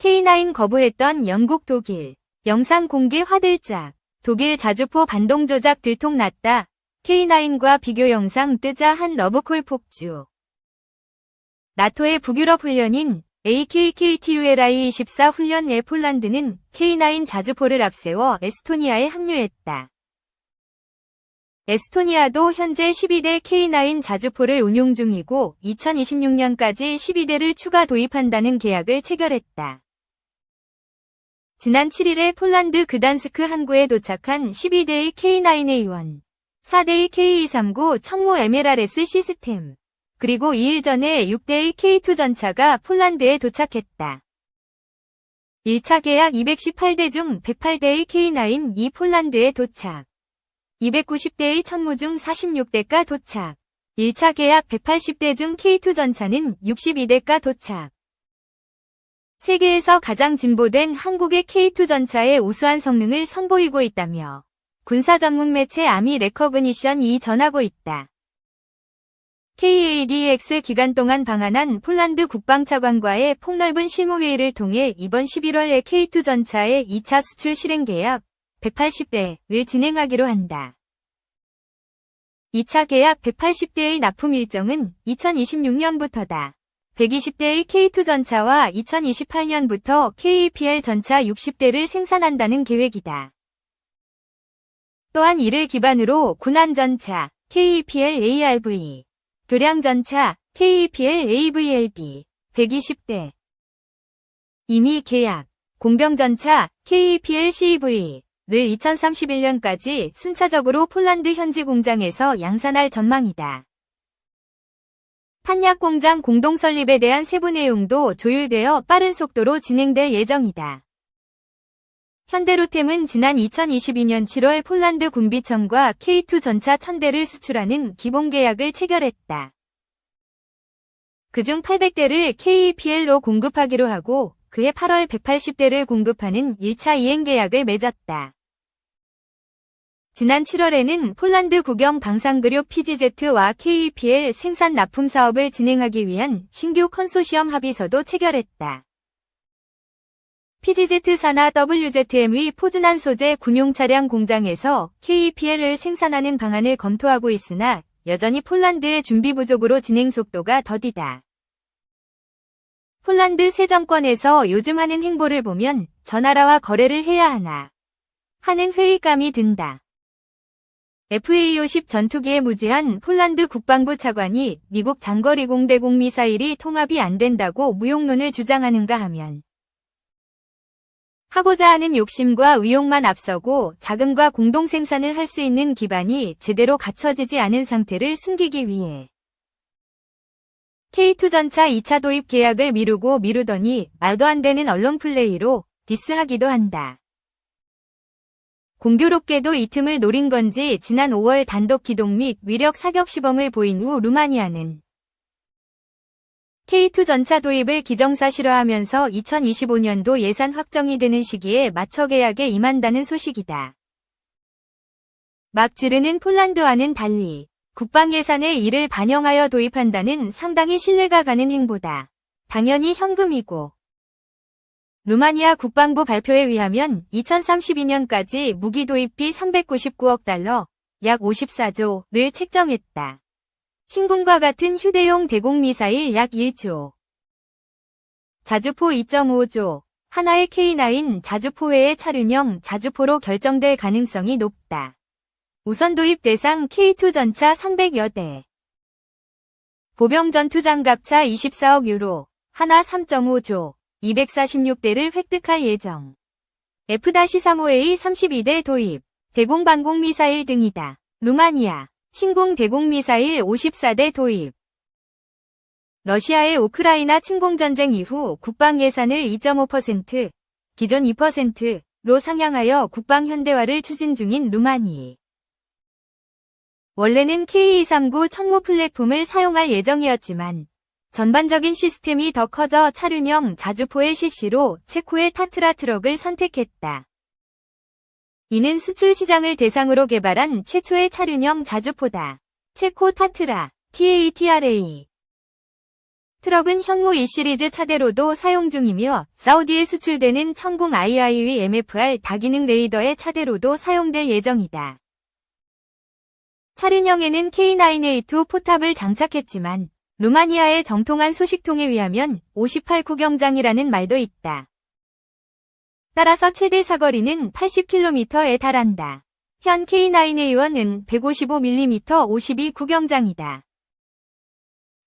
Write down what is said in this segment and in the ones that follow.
K9 거부했던 영국 독일. 영상 공개 화들짝. 독일 자주포 반동 조작 들통났다. K9과 비교 영상 뜨자 한 러브콜 폭주. 나토의 북유럽 훈련인 AKKTULI-24 훈련에 폴란드는 K9 자주포를 앞세워 에스토니아에 합류했다. 에스토니아도 현재 12대 K9 자주포를 운용 중이고 2026년까지 12대를 추가 도입한다는 계약을 체결했다. 지난 7일에 폴란드 그단스크 항구에 도착한 12대의 K9A1, 4대의 K239 천모 MLRS 시스템, 그리고 2일 전에 6대의 K2 전차가 폴란드에 도착했다. 1차 계약 218대 중 108대의 K9 이 폴란드에 도착. 290대의 천모 중 46대가 도착. 1차 계약 180대 중 K2 전차는 62대가 도착. 세계에서 가장 진보된 한국의 K2 전차의 우수한 성능을 선보이고 있다며 군사 전문 매체 아미 레커그니션이 전하고 있다. KADX 기간 동안 방한한 폴란드 국방차관과의 폭넓은 실무회의를 통해 이번 11월에 K2 전차의 2차 수출 실행 계약 180대를 진행하기로 한다. 2차 계약 180대의 납품 일정은 2026년부터다. 120대의 K2 전차와 2028년부터 KAPL 전차 60대를 생산한다는 계획이다. 또한 이를 기반으로 군안전차 KAPL ARV, 교량전차 KAPL AVLB 120대 이미 계약, 공병전차 KAPL CV를 2031년까지 순차적으로 폴란드 현지 공장에서 양산할 전망이다. 탄약 공장 공동 설립에 대한 세부 내용도 조율되어 빠른 속도로 진행될 예정이다. 현대로템은 지난 2022년 7월 폴란드 군비청과 K2 전차 1000대를 수출하는 기본 계약을 체결했다. 그중 800대를 KAPL로 공급하기로 하고 그해 8월 180대를 공급하는 1차 이행 계약을 맺었다. 지난 7월에는 폴란드 국영 방산그룹 PGZ와 KAPL 생산 납품 사업을 진행하기 위한 신규 컨소시엄 합의서도 체결했다. PGZ 산하 WZM의 포즈난 소재 군용 차량 공장에서 KAPL을 생산하는 방안을 검토하고 있으나 여전히 폴란드의 준비 부족으로 진행 속도가 더디다. 폴란드 새 정권에서 요즘 하는 행보를 보면 저 나라와 거래를 해야 하나 하는 회의감이 든다. FA-50 전투기에 무지한 폴란드 국방부 차관이 미국 장거리 공대공 미사일이 통합이 안 된다고 무용론을 주장하는가 하면 하고자 하는 욕심과 의욕만 앞서고 자금과 공동 생산을 할 수 있는 기반이 제대로 갖춰지지 않은 상태를 숨기기 위해 K2 전차 2차 도입 계약을 미루더니 말도 안 되는 언론 플레이로 디스하기도 한다. 공교롭게도 이 틈을 노린 건지 지난 5월 단독 기동 및 위력 사격 시범을 보인 후 루마니아는 K2 전차 도입을 기정사실화하면서 2025년도 예산 확정이 되는 시기에 맞춰 계약에 임한다는 소식이다. 막 지르는 폴란드와는 달리 국방 예산에 이를 반영하여 도입한다는 상당히 신뢰가 가는 행보다. 당연히 현금이고. 루마니아 국방부 발표에 의하면 2032년까지 무기 도입비 399억 달러, 약 54조를 책정했다. 신군과 같은 휴대용 대공미사일 약 1조. 자주포 2.5조. 하나의 K9 자주포 외의 차륜형 자주포로 결정될 가능성이 높다. 우선 도입 대상 K2 전차 300여 대. 보병 전투장갑차 24억 유로, 하나 3.5조, 246대를 획득할 예정. F-35A 32대 도입, 대공 방공 미사일 등이다. 루마니아, 신공 대공 미사일 54대 도입. 러시아의 우크라이나 침공전쟁 이후 국방 예산을 2.5%, 기존 2%로 상향하여 국방 현대화를 추진 중인 루마니. 원래는 K239 천모 플랫폼을 사용할 예정이었지만 전반적인 시스템이 더 커져 차륜형 자주포의 실시로 체코의 타트라 트럭을 선택했다. 이는 수출 시장을 대상으로 개발한 최초의 차륜형 자주포다. 체코 타트라, TATRA. 트럭은 현무 2 시리즈 차대로도 사용 중이며 사우디에 수출되는 천궁 IIV MFR 다기능 레이더의 차대로도 사용될 예정이다. 차륜형에는 K9A2 포탑을 장착했지만 루마니아의 정통한 소식통에 의하면 58 구경장이라는 말도 있다. 따라서 최대 사거리는 80km에 달한다. 현 K9A1은 155mm 52 구경장이다.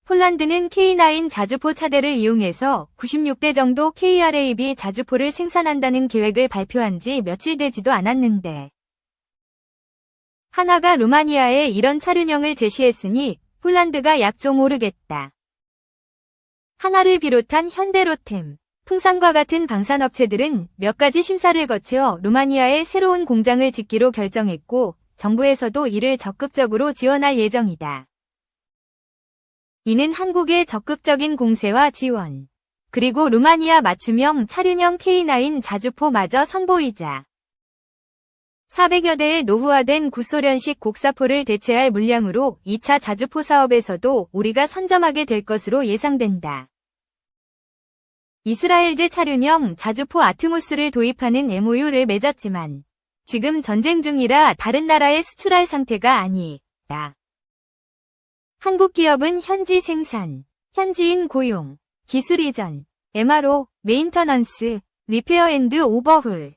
폴란드는 K9 자주포 차대를 이용해서 96대 정도 KRAB 자주포를 생산한다는 계획을 발표한 지 며칠 되지도 않았는데 한화가 루마니아에 이런 차륜형을 제시했으니 폴란드가 약좀 오르겠다. 한화를 비롯한 현대로템, 풍산과 같은 방산업체들은 몇 가지 심사를 거쳐 루마니아에 새로운 공장을 짓기로 결정했고 정부에서도 이를 적극적으로 지원할 예정이다. 이는 한국의 적극적인 공세와 지원, 그리고 루마니아 맞춤형 차륜형 K9 자주포마저 선보이자 400여 대의 노후화된 구소련식 곡사포를 대체할 물량으로 2차 자주포 사업에서도 우리가 선점하게 될 것으로 예상된다. 이스라엘제 차륜형 자주포 아트모스를 도입하는 MOU를 맺었지만 지금 전쟁 중이라 다른 나라에 수출할 상태가 아니다. 한국 기업은 현지 생산, 현지인 고용, 기술 이전, MRO, 메인터넌스, 리페어 앤드 오버홀,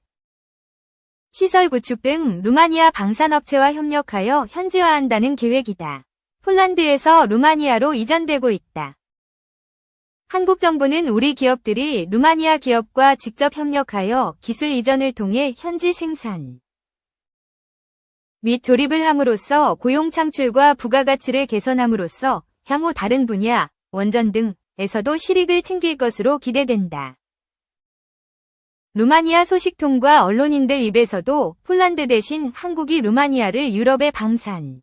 시설 구축 등 루마니아 방산업체와 협력하여 현지화한다는 계획이다. 폴란드에서 루마니아로 이전되고 있다. 한국 정부는 우리 기업들이 루마니아 기업과 직접 협력하여 기술 이전을 통해 현지 생산 및 조립을 함으로써 고용 창출과 부가가치를 개선함으로써 향후 다른 분야, 원전 등에서도 실익을 챙길 것으로 기대된다. 루마니아 소식통과 언론인들 입에서도 폴란드 대신 한국이 루마니아를 유럽의 방산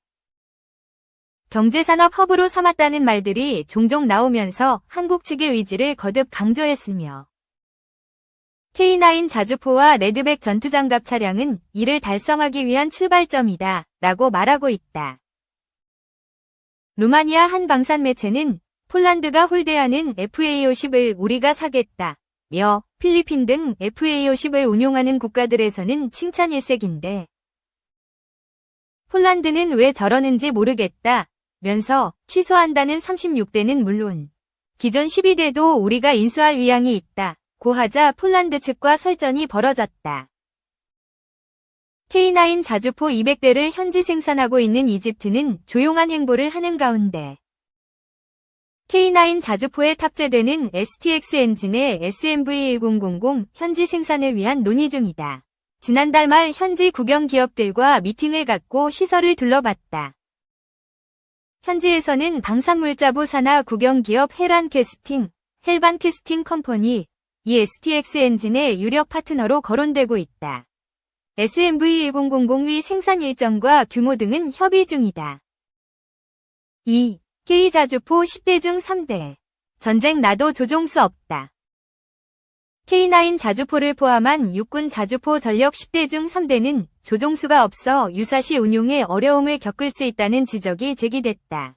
경제산업 허브로 삼았다는 말들이 종종 나오면서 한국 측의 의지를 거듭 강조했으며 K9 자주포와 레드백 전투장갑 차량은 이를 달성하기 위한 출발점이다 라고 말하고 있다. 루마니아 한 방산 매체는 폴란드가 홀대하는 FA50을 우리가 사겠다 며 필리핀 등 FA50을 운용하는 국가들에서는 칭찬 일색인데 폴란드는 왜 저러는지 모르겠다 면서 취소한다는 36대는 물론 기존 12대도 우리가 인수할 의향이 있다 고하자 폴란드 측과 설전이 벌어졌다. K9 자주포 200대를 현지 생산하고 있는 이집트는 조용한 행보를 하는 가운데 K9 자주포에 탑재되는 STX 엔진의 SMV1000 현지 생산을 위한 논의 중이다. 지난달 말 현지 국영 기업들과 미팅을 갖고 시설을 둘러봤다. 현지에서는 방산물자부 산하 국영 기업 헬반 캐스팅 컴퍼니 이 STX 엔진의 유력 파트너로 거론되고 있다. SMV1000의 생산 일정과 규모 등은 협의 중이다. 2. K자주포 10대 중 3대. 전쟁 나도 조종수 없다. K9 자주포를 포함한 육군 자주포 전력 10대 중 3대는 조종수가 없어 유사시 운용에 어려움을 겪을 수 있다는 지적이 제기됐다.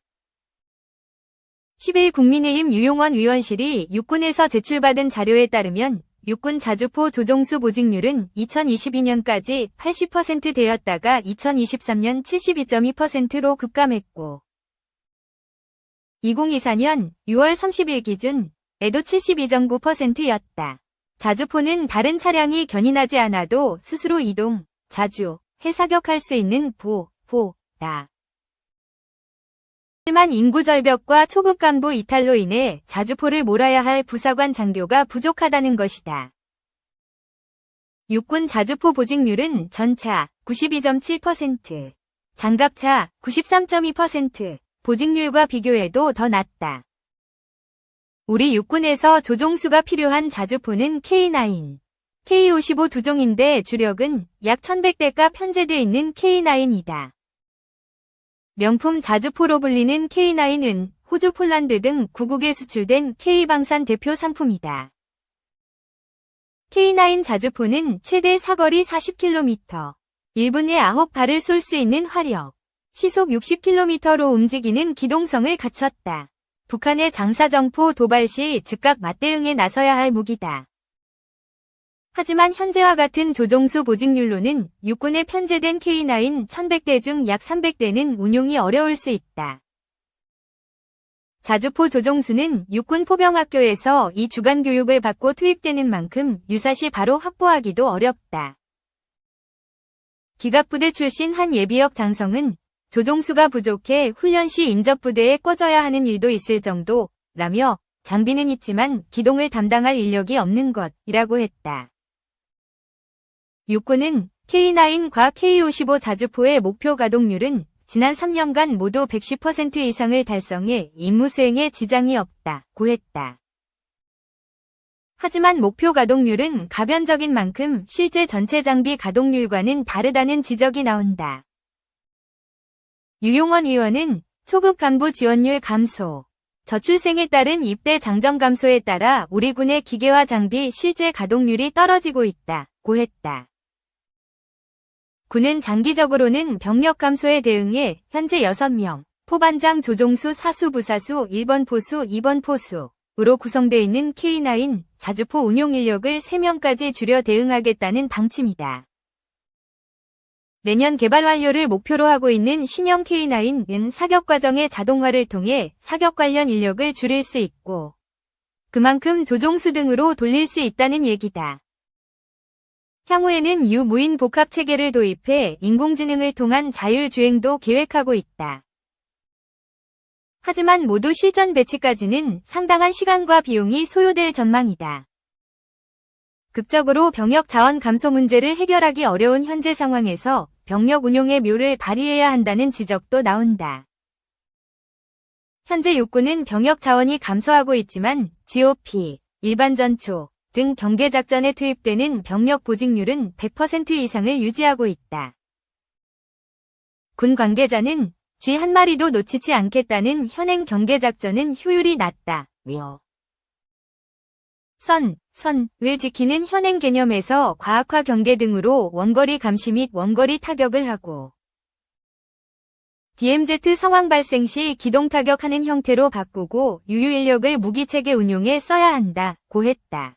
10일 국민의힘 유용원 의원실이 육군에서 제출받은 자료에 따르면 육군 자주포 조종수 보직률은 2022년까지 80% 되었다가 2023년 72.2%로 급감했고 2024년 6월 30일 기준에도 72.9%였다. 자주포는 다른 차량이 견인하지 않아도 스스로 이동, 자주해 사격할 수 있는 보다. 하지만 인구 절벽과 초급 간부 이탈로 인해 자주포를 몰아야 할 부사관 장교가 부족하다는 것이다. 육군 자주포 보직률은 전차 92.7%, 장갑차 93.2%, 보직률과 비교해도 더 낮다. 우리 육군에서 조종수가 필요한 자주포는 K9, K55 두 종인데 주력은 약 1100대가 편제되어 있는 K9이다. 명품 자주포로 불리는 K9은 호주, 폴란드 등 9국에 수출된 K방산 대표 상품이다. K9 자주포는 최대 사거리 40km, 1분에 9발을 쏠 수 있는 화력, 시속 60km로 움직이는 기동성을 갖췄다. 북한의 장사정포 도발 시 즉각 맞대응에 나서야 할 무기다. 하지만 현재와 같은 조종수 보직률로는 육군에 편제된 K9 1100대 중 약 300대는 운용이 어려울 수 있다. 자주포 조종수는 육군 포병학교에서 이 주간 교육을 받고 투입되는 만큼 유사시 바로 확보하기도 어렵다. 기갑부대 출신 한 예비역 장성은 조종수가 부족해 훈련 시 인접부대에 꿔져야 하는 일도 있을 정도라며 장비는 있지만 기동을 담당할 인력이 없는 것이라고 했다. 육군은 K9과 K55 자주포의 목표 가동률은 지난 3년간 모두 110% 이상을 달성해 임무 수행에 지장이 없다고 했다. 하지만 목표 가동률은 가변적인 만큼 실제 전체 장비 가동률과는 다르다는 지적이 나온다. 유용원 의원은 초급 간부 지원율 감소, 저출생에 따른 입대 장정 감소에 따라 우리 군의 기계화 장비 실제 가동률이 떨어지고 있다고 했다. 군은 장기적으로는 병력 감소에 대응해 현재 6명, 포반장 조종수 사수 부사수 1번 포수 2번 포수로 구성되어 있는 K9 자주포 운용 인력을 3명까지 줄여 대응하겠다는 방침이다. 내년 개발 완료를 목표로 하고 있는 신형 K9은 사격 과정의 자동화를 통해 사격 관련 인력을 줄일 수 있고 그만큼 조종수 등으로 돌릴 수 있다는 얘기다. 향후에는 유무인 복합 체계를 도입해 인공지능을 통한 자율주행도 계획하고 있다. 하지만 모두 실전 배치까지는 상당한 시간과 비용이 소요될 전망이다. 극적으로 병력 자원 감소 문제를 해결하기 어려운 현재 상황에서 병력 운용의 묘를 발휘해야 한다는 지적도 나온다. 현재 육군은 병력 자원이 감소하고 있지만 GOP, 일반 전초 등 경계작전에 투입되는 병력 보직률은 100% 이상을 유지하고 있다. 군 관계자는 쥐 한 마리도 놓치지 않겠다는 현행 경계작전은 효율이 낮다며 선을 지키는 현행 개념에서 과학화 경계 등으로 원거리 감시 및 원거리 타격을 하고 DMZ 상황 발생 시 기동 타격하는 형태로 바꾸고 유유 인력을 무기체계 운용에 써야 한다고 했다.